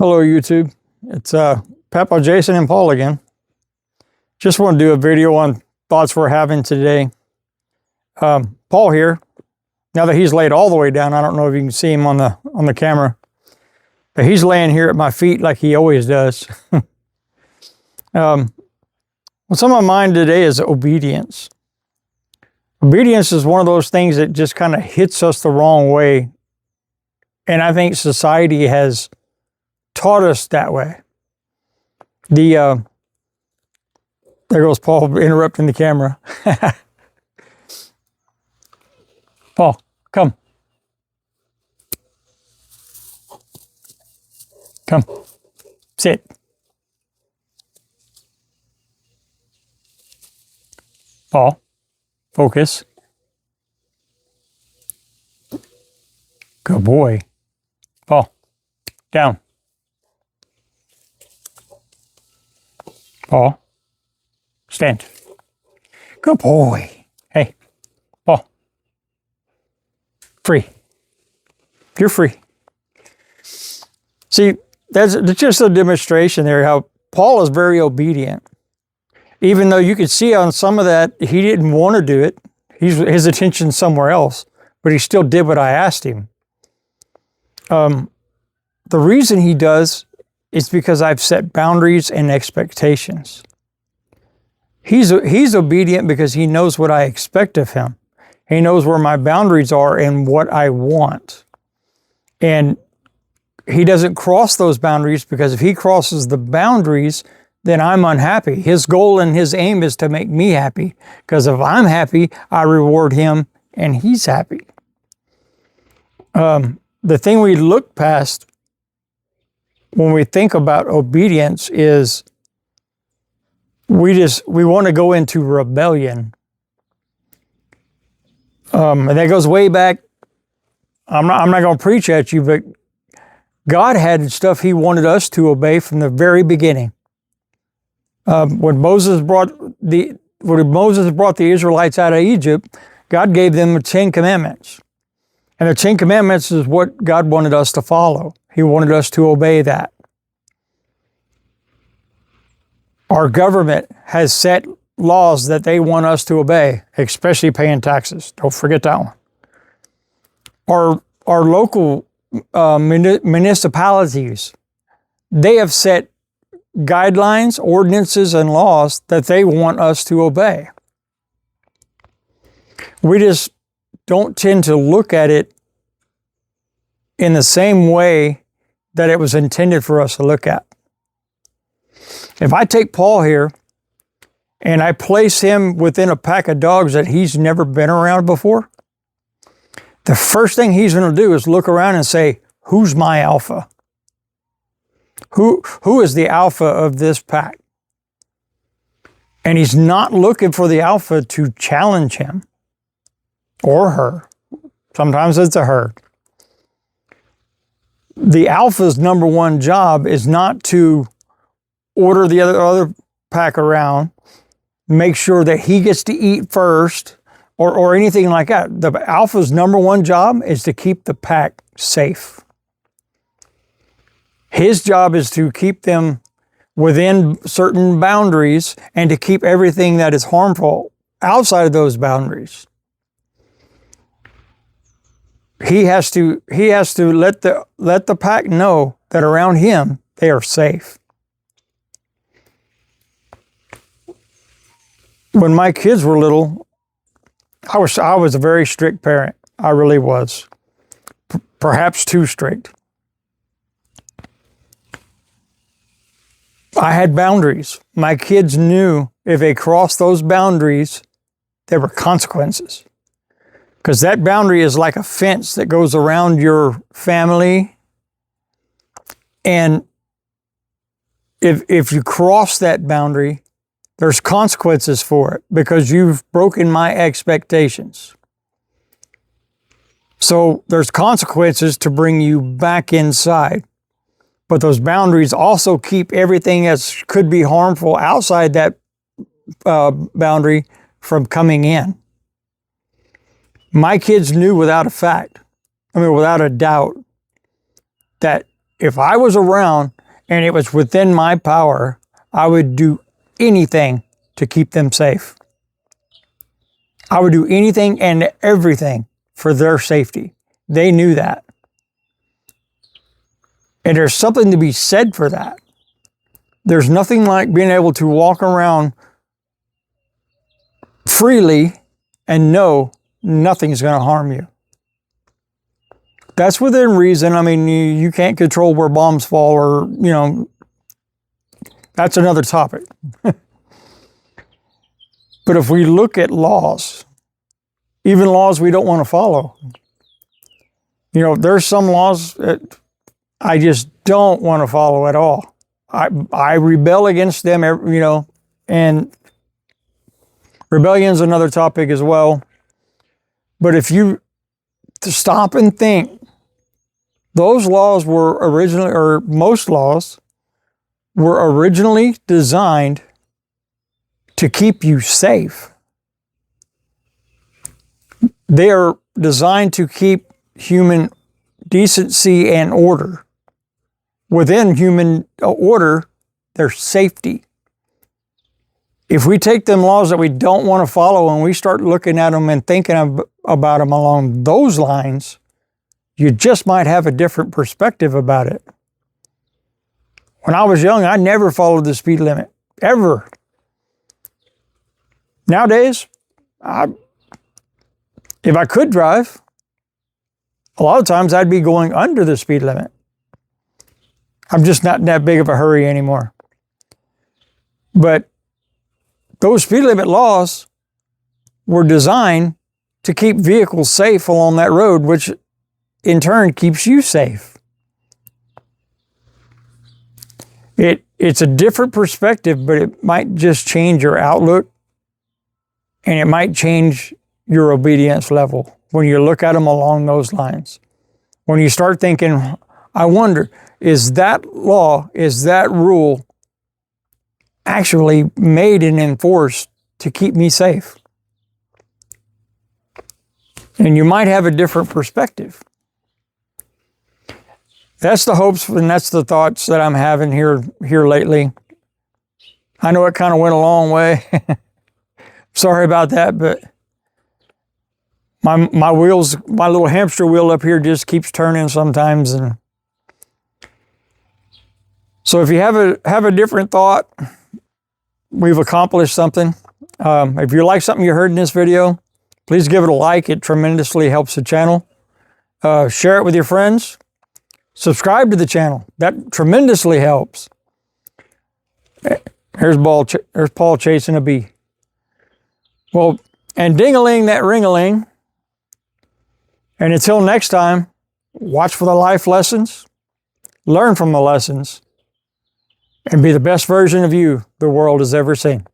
Hello YouTube, it's Papa, Jason, and Paul again. Just want to do a video on thoughts we're having today. Paul here, now that he's laid all the way down, I don't know if you can see him on the camera, but he's laying here at my feet like he always does. What's on my mind today is obedience. Obedience is one of those things that just kind of hits us the wrong way, and I think society has taught us that way. There goes Paul interrupting the camera. Paul, come. Come. Sit. Paul, focus. Good boy. Paul, down. Paul, stand. Good boy. Hey, Paul. Free. You're free. See, that's just a demonstration there how Paul is very obedient. Even though you could see on some of that, he didn't want to do it. His attention's somewhere else, but he still did what I asked him. The reason he does is because I've set boundaries and expectations. He's obedient because he knows what I expect of him. He knows where my boundaries are and what I want. And he doesn't cross those boundaries, because if he crosses the boundaries, then I'm unhappy. His goal and his aim is to make me happy, because if I'm happy, I reward him and he's happy. The thing we look past when we think about obedience is we want to go into rebellion. And that goes way back. I'm not going to preach at you, but God had stuff he wanted us to obey from the very beginning. When Moses brought the Israelites out of Egypt, God gave them the 10 Commandments. And the 10 Commandments is what God wanted us to follow. He wanted us to obey that. Our government has set laws that they want us to obey, especially paying taxes. Don't forget that one. Our local municipalities, they have set guidelines, ordinances, and laws that they want us to obey. We just don't tend to look at it in the same way that it was intended for us to look at. If I take Paul here and I place him within a pack of dogs that he's never been around before, the first thing he's going to do is look around and say, who's my alpha? Who is the alpha of this pack? And he's not looking for the alpha to challenge him or her. Sometimes it's a her. The alpha's number one job is not to order the other pack around, make sure that he gets to eat first, or anything like that. The alpha's number one job is to keep the pack safe. His job is to keep them within certain boundaries and to keep everything that is harmful outside of those boundaries. He has to let the pack know that around him they are safe. When my kids were little, I was a very strict parent. I really was. Perhaps too strict. I had boundaries. My kids knew if they crossed those boundaries, there were consequences. Because that boundary is like a fence that goes around your family. And if you cross that boundary, there's consequences for it because you've broken my expectations. So there's consequences to bring you back inside. But those boundaries also keep everything that could be harmful outside that boundary from coming in. My kids knew without a doubt, that if I was around and it was within my power, I would do anything to keep them safe. I would do anything and everything for their safety. They knew that. And there's something to be said for that. There's nothing like being able to walk around freely and know nothing's going to harm you. That's within reason. I mean, you can't control where bombs fall or, that's another topic. But if we look at laws, even laws we don't want to follow, there's some laws that I just don't want to follow at all. I rebel against them, and rebellion is another topic as well. But if you stop and think, those laws were originally, or most laws were originally designed to keep you safe. They are designed to keep human decency and order. Within human order, there's safety. If we take them laws that we don't want to follow and we start looking at them and thinking about them along those lines, you just might have a different perspective about it. When I was young, I never followed the speed limit, ever. Nowadays, if I could drive, a lot of times I'd be going under the speed limit. I'm just not in that big of a hurry anymore. But those speed limit laws were designed to keep vehicles safe along that road, which in turn keeps you safe. It's a different perspective, but it might just change your outlook, and it might change your obedience level when you look at them along those lines. When you start thinking, I wonder, is that law, is that rule actually made and enforced to keep me safe? And you might have a different perspective. That's the hopes and that's the thoughts that I'm having here lately. I know it kind of went a long way. Sorry about that, but my wheels, my little hamster wheel up here just keeps turning sometimes. And so if you have a different thought, we've accomplished something. If you like something you heard in this video, please give it a like. It tremendously helps the channel. Share it with your friends. Subscribe to the channel. That tremendously helps. There's Paul chasing a bee. Well, and ding-a-ling that ring-a-ling. And until next time, watch for the life lessons, learn from the lessons, and be the best version of you the world has ever seen.